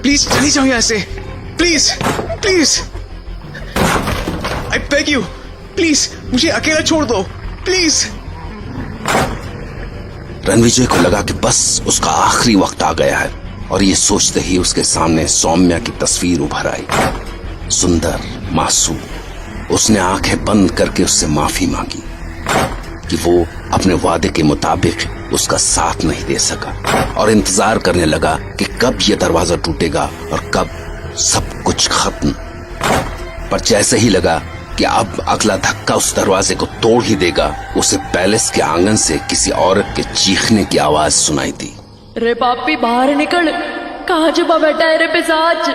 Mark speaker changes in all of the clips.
Speaker 1: Please चली जाओ यहाँ से, please please, I beg you, please मुझे अकेला छोड़ दो, प्लीज।
Speaker 2: रणविजय को लगा कि बस उसका आखिरी वक्त आ गया है, और ये सोचते ही उसके सामने सौम्या की तस्वीर उभर आई, सुंदर, मासूम। उसने आंखें बंद करके उससे माफी मांगी कि वो अपने वादे के मुताबिक उसका साथ नहीं दे सका, और इंतजार करने लगा कि कब ये दरवाजा टूटेगा और कब सब कुछ खत्म। पर जैसे ही लगा कि अब अगला धक्का उस दरवाजे को तोड़ ही देगा, उसे पैलेस के आंगन से किसी औरत के चीखने की आवाज सुनाई दी।
Speaker 3: रे पापी बाहर निकल, कहाँ छुपा बैठा है रे पिशाच?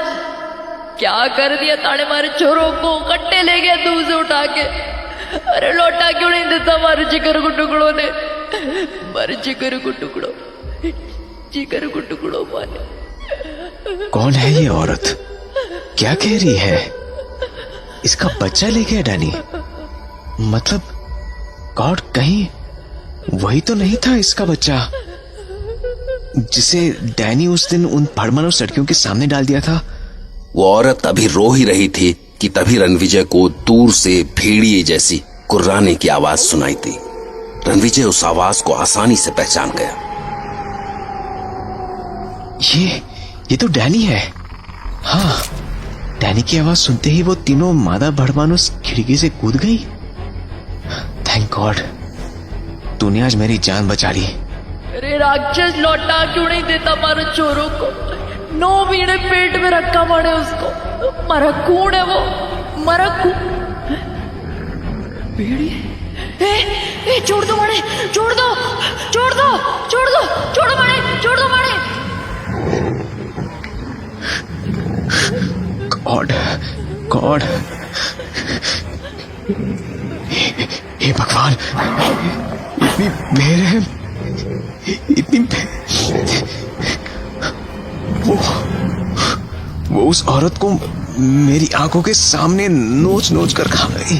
Speaker 3: क्या कर दिया ताने मारे छोरों को, कट्टे ले गया दूर से उठा के। अरे लौटा क्यों नहीं देता हमारे जिगर को टुकड़ों ने, हमारे जिगर को टुकड़ों, जिगर को टुकड़ों माने।
Speaker 1: कौन है ये औरत? क्या कह रही है? इसका बच्चा ले गया डैनी? मतलब गॉड, कहीं वही तो नहीं था इसका बच्चा जिसे डैनी उस दिन उन भड़मानुस लड़कियों के सामने डाल दिया था?
Speaker 2: वो औरत अभी रो ही रही थी कि तभी रणविजय को दूर से भेड़िए जैसी कुर्राने की आवाज सुनाई दी। रणविजय उस आवाज को आसानी से पहचान गया।
Speaker 1: ये तो डैनी है। हाँ, डैनी की आवाज सुनते ही वो तीनों मादा भड़मानुस खिड़की से कूद गई। थैंक गॉड, तूने आज मेरी जान बचा ली।
Speaker 3: अरे राक्षस, लौटा क्यों नहीं देता हमारे चोरों को? 9 महीने पेट में रखा मारे उसको, मरा खून है वो, मरा खून। भेड़िए, ए, छोड़ दो मारे, छोड़ दो, छोड़ दो, छोड़ दो, छोड़ो मारे, छोड़ दो मारे।
Speaker 1: गॉड गॉड, हे भगवान, इतनी बेरहम, इतनी वो उस औरत को मेरी आंखों के सामने नोच नोच कर खा गई।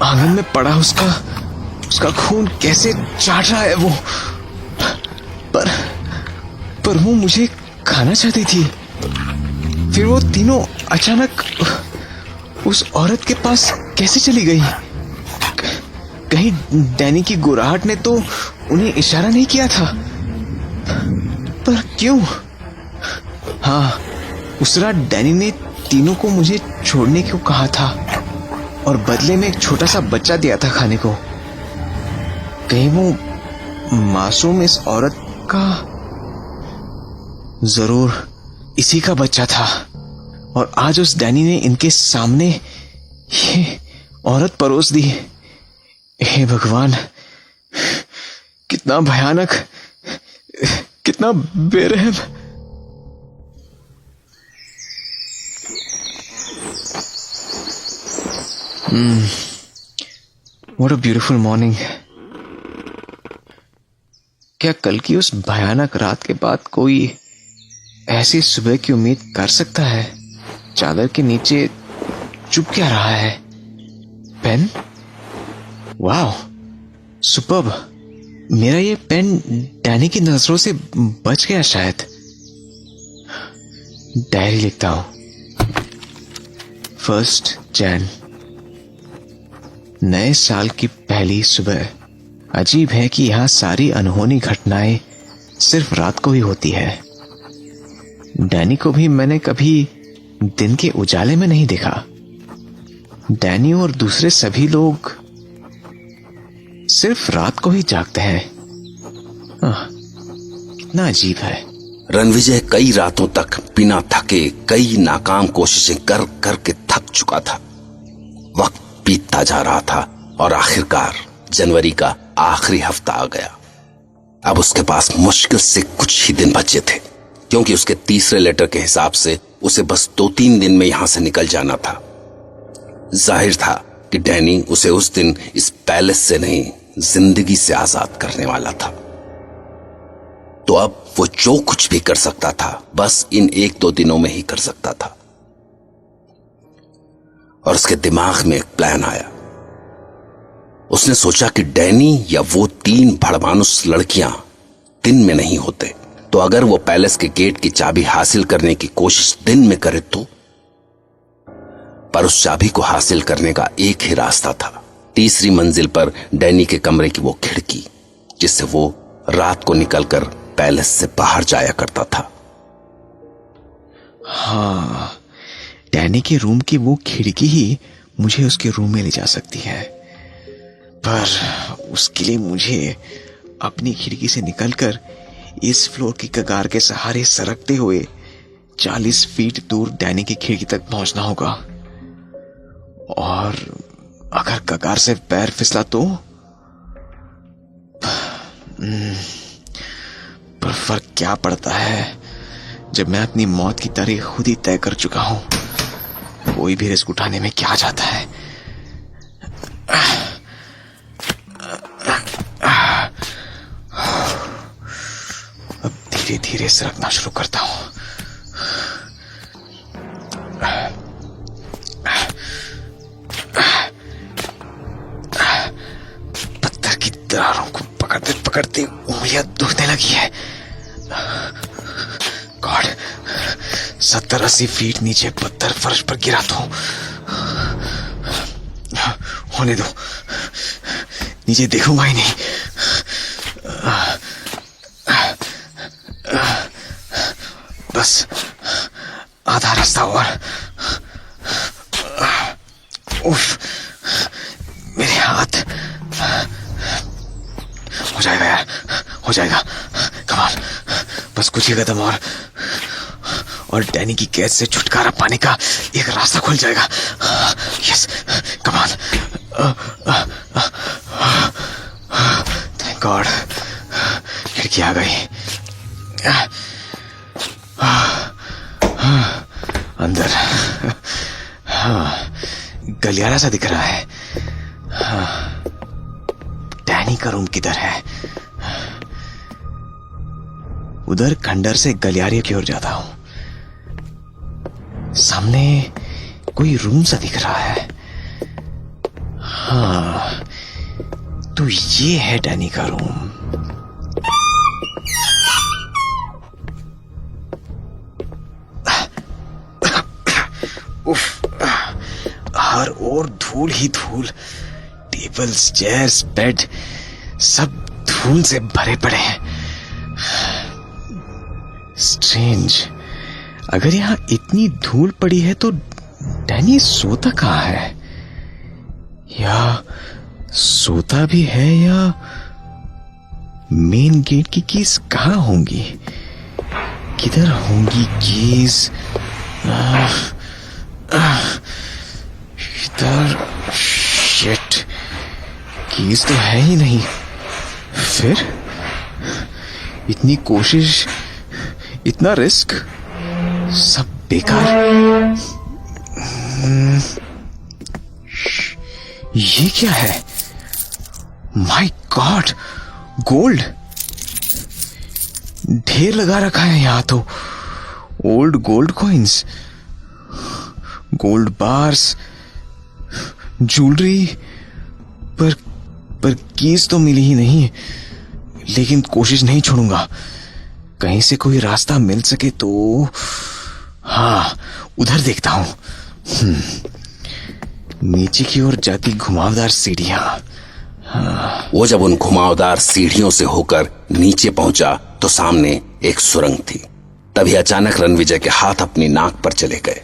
Speaker 1: आंगन में पड़ा उसका खून कैसे चाट रहा है वो। पर वो मुझे खाना चाहती थी। फिर वो तीनों अचानक उस औरत के पास कैसे चली गई? कहीं डैनी की गुराहट ने तो उन्हें इशारा नहीं किया था? पर क्यों? हाँ, उस रात डैनी ने तीनों को मुझे छोड़ने को कहा था और बदले में एक छोटा सा बच्चा दिया था खाने को। कहीं वो मासूम इस औरत का, जरूर इसी का बच्चा था, और आज उस डैनी ने इनके सामने ये औरत परोस दी। हे भगवान, कितना भयानक, कितना बेरहम। What a beautiful morning। क्या कल की उस भयानक रात के बाद कोई ऐसी सुबह की उम्मीद कर सकता है? चादर के नीचे चुप क्या रहा है? पेन? वाह, सुपर्ब। मेरा ये पेन डैनी की नजरों से बच गया शायद। डायरी लिखता हूं। 1 जैन, नए साल की पहली सुबह। अजीब है कि यहां सारी अनहोनी घटनाएं सिर्फ रात को ही होती है। डैनी को भी मैंने कभी दिन के उजाले में नहीं देखा। डैनी और दूसरे सभी लोग सिर्फ रात को ही जागते हैं। कितना अजीब है।
Speaker 2: रणविजय कई रातों तक बिना थके कई नाकाम कोशिशें कर करके थक चुका था। वक्त बीतता जा रहा था और आखिरकार जनवरी का आखिरी हफ्ता आ गया। अब उसके पास मुश्किल से कुछ ही दिन बचे थे, क्योंकि उसके तीसरे लेटर के हिसाब से उसे बस 2-3 दिन में यहां से निकल जाना था। जाहिर था कि डैनी उसे उस दिन इस पैलेस से नहीं, जिंदगी से आजाद करने वाला था। तो अब वो जो कुछ भी कर सकता था, बस इन 1-2 दिनों में ही कर सकता था। और उसके दिमाग में एक प्लान आया। उसने सोचा कि डैनी या वो 3 भड़मानुस लड़कियां दिन में नहीं होते, तो अगर वो पैलेस के गेट की चाबी हासिल करने की कोशिश दिन में करे तो? पर उस चाबी को हासिल करने का एक ही रास्ता था, तीसरी मंजिल पर डैनी के कमरे की वो खिड़की, जिससे वो रात को निकलकर पैलेस से बाहर जाया करता था।
Speaker 1: हाँ, डैनी के रूम की वो खिड़की ही मुझे उसके रूम में ले जा सकती है, पर उसके लिए मुझे अपनी खिड़की से निकलकर इस फ्लोर की कगार के सहारे सरकते हुए 40 फीट दूर डैनी की खिड़की तक पहुंचना होगा। और अगर कगार से पैर फिसला तो? पर फर्क क्या पड़ता है जब मैं अपनी मौत की तारीख खुद ही तय कर चुका हूं। कोई भी रिस्क उठाने में क्या जाता है। अब धीरे धीरे सरकना शुरू करता हूं। पत्थर की दरारों को पकड़ते पकड़ते उंगलियां दुखने लगी है। गॉड, 70-80 फीट नीचे पत्थर फर्श पर गिरा तो होने दो, नीचे देखूंगा ही नहीं। बस आधा रास्ता और। उफ, मेरे हाथ। हो जाएगा यार, हो जाएगा। कम ऑन, बस कुछ ही कदम और डैनी की कैद से छुटकारा पाने का एक रास्ता खुल जाएगा। Yes, come on. Thank God, खिड़की आ गई। अंदर गलियारा सा दिख रहा है। डैनी का रूम किधर है? उधर खंडर से गलियारे की ओर जाता हूं। सामने कोई रूम सा दिख रहा है। हाँ, तो ये है डैनी का रूम। उफ, हर ओर धूल ही धूल। टेबल्स, चेयर्स, बेड सब धूल से भरे पड़े हैं। स्ट्रेंज, अगर यहां इतनी धूल पड़ी है तो डैनी सोता कहां है? या सोता भी है, या मेन गेट की कीज कहां होंगी? किधर होंगी कीज? इधर। शिट, कीज तो है ही नहीं। फिर इतनी कोशिश, इतना रिस्क, सब बेकार। ये क्या है? माय गॉड, गोल्ड ढेर लगा रखा है यहां तो। Old gold coins, gold bars, jewellery. पर कीज तो मिली ही नहीं। लेकिन कोशिश नहीं छोड़ूंगा, कहीं से कोई रास्ता मिल सके तो। हाँ, उधर देखता हूं। नीचे की ओर जाती घुमावदार सीढ़ियां। हाँ।
Speaker 2: वो जब उन घुमावदार सीढ़ियों से होकर नीचे पहुंचा तो सामने एक सुरंग थी। तभी अचानक रणविजय के हाथ अपनी नाक पर चले गए।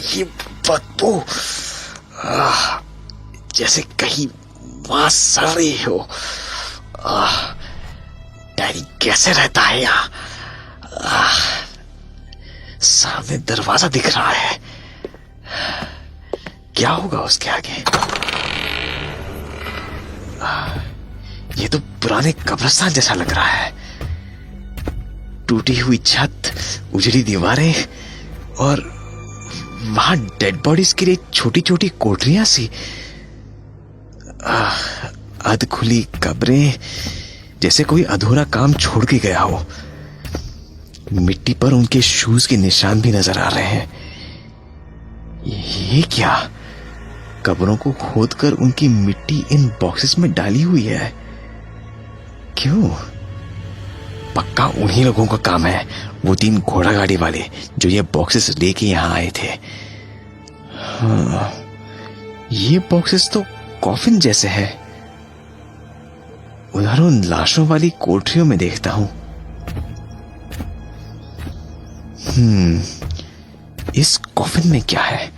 Speaker 1: ये बदबू, जैसे कहीं वहां सड़ रही हो। डैनी कैसे रहता है यहाँ? सामने दरवाजा दिख रहा है। क्या होगा उसके आगे? ये तो पुराने कब्रिस्तान जैसा लग रहा है। टूटी हुई छत, उजड़ी दीवारें और वहां डेड बॉडीज के लिए छोटी छोटी कोठरियां सी। अध खुली कब्रें, जैसे कोई अधूरा काम छोड़ के गया हो। मिट्टी पर उनके शूज के निशान भी नजर आ रहे हैं। ये क्या? कब्रों को खोदकर उनकी मिट्टी इन बॉक्सेस में डाली हुई है। क्यों? पक्का उन्हीं लोगों का काम है, वो 3 घोड़ा गाड़ी वाले जो ये बॉक्सेस लेके यहाँ आए थे। हाँ, ये बॉक्सेस तो कॉफिन जैसे है। उधर उन लाशों वाली कोठरियों में देखता हूं। इस कॉफिन में क्या है?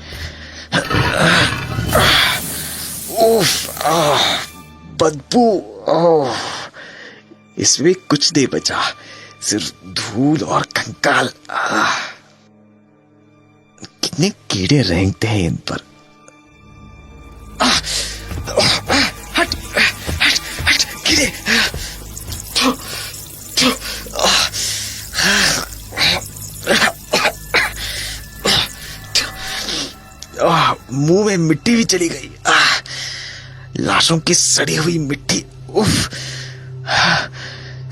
Speaker 1: उफ, बदबू। इसमें कुछ नहीं बचा, सिर्फ धूल और कंकाल। कितने कीड़े रेंगते हैं इन पर। हट हट हट कीड़े। मुंह में मिट्टी भी चली गई। लाशों की सड़ी हुई मिट्टी। उफ,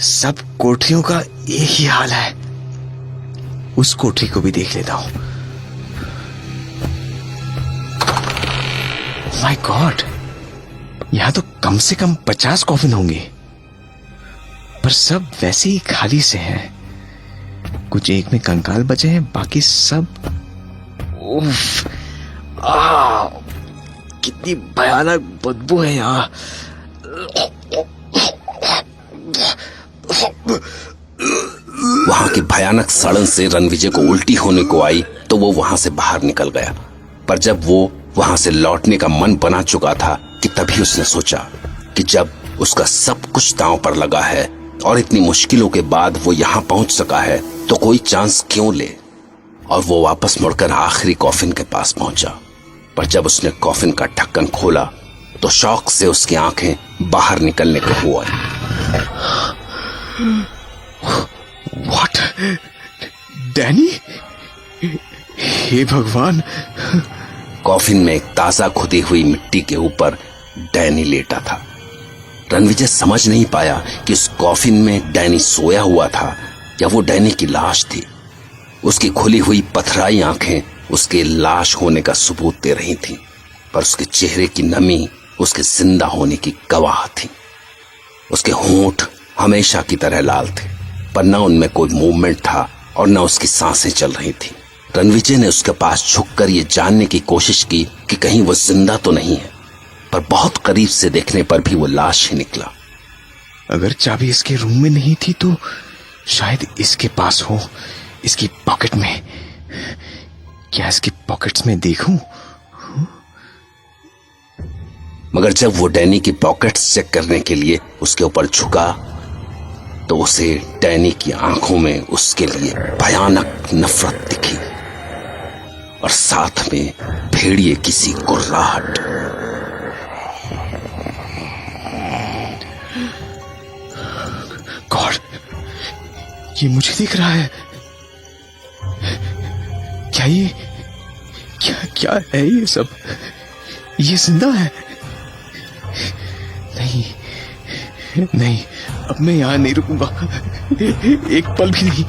Speaker 1: सब कोठरियों का एक ही हाल है। उस कोठरी को भी देख लेता हूं। माय गॉड, यहां तो कम से कम 50 कॉफिन होंगे, पर सब वैसे ही खाली से हैं। कुछ एक में कंकाल बचे हैं, बाकी सब। उफ, कितनी भयानक बदबू है यहां।
Speaker 2: वहां की भयानक सड़न से रणविजय को उल्टी होने को आई तो वो वहां से बाहर निकल गया। पर जब वो वहां से लौटने का मन बना चुका था कि तभी उसने सोचा कि जब उसका सब कुछ दांव पर लगा है और इतनी मुश्किलों के बाद वो यहां पहुंच सका है तो कोई चांस क्यों ले। और वो वापस मुड़कर आखिरी कॉफिन के पास पहुंचा। पर जब उसने कॉफिन का ढक्कन खोला तो शौक से उसकी आंखें बाहर निकलने को हुआ।
Speaker 1: व्हाट? डैनी? हे भगवान!
Speaker 2: कॉफिन में एक ताजा खुदी हुई मिट्टी के ऊपर डैनी लेटा था। रणविजय समझ नहीं पाया कि उस कॉफिन में डैनी सोया हुआ था या वो डैनी की लाश थी। उसकी खुली हुई पथराई आंखें उसके लाश होने का सबूत दे रही थीं, पर उसके चेहरे की नमी उसके जिंदा होने की गवाह थी। उसके होंठ हमेशा की तरह लाल थे, पर न उनमें कोई मूवमेंट था और न उसकी सांसें चल रही थी। रणविजय ने उसके पास झुककर ये जानने की कोशिश की कि कहीं वो जिंदा तो नहीं है, पर बहुत करीब से देखने पर भी वो लाश ही निकला।
Speaker 1: अगर चाबी इसके रूम में नहीं थी तो शायद इसके पास हो, इसकी पॉकेट में। क्या इसकी पॉकेट्स में देखूं?
Speaker 2: मगर जब वो डैनी की पॉकेट्स चेक करने के लिए उसके ऊपर झुका तो उसे डैनी की आंखों में उसके लिए भयानक नफरत दिखी और साथ में भेड़िए किसी कुर्राहट।
Speaker 1: गॉड, ये मुझे दिख रहा है। क्या है ये सब? ये जिंदा है? नहीं, अब मैं यहां नहीं रुकूंगा, एक पल भी नहीं।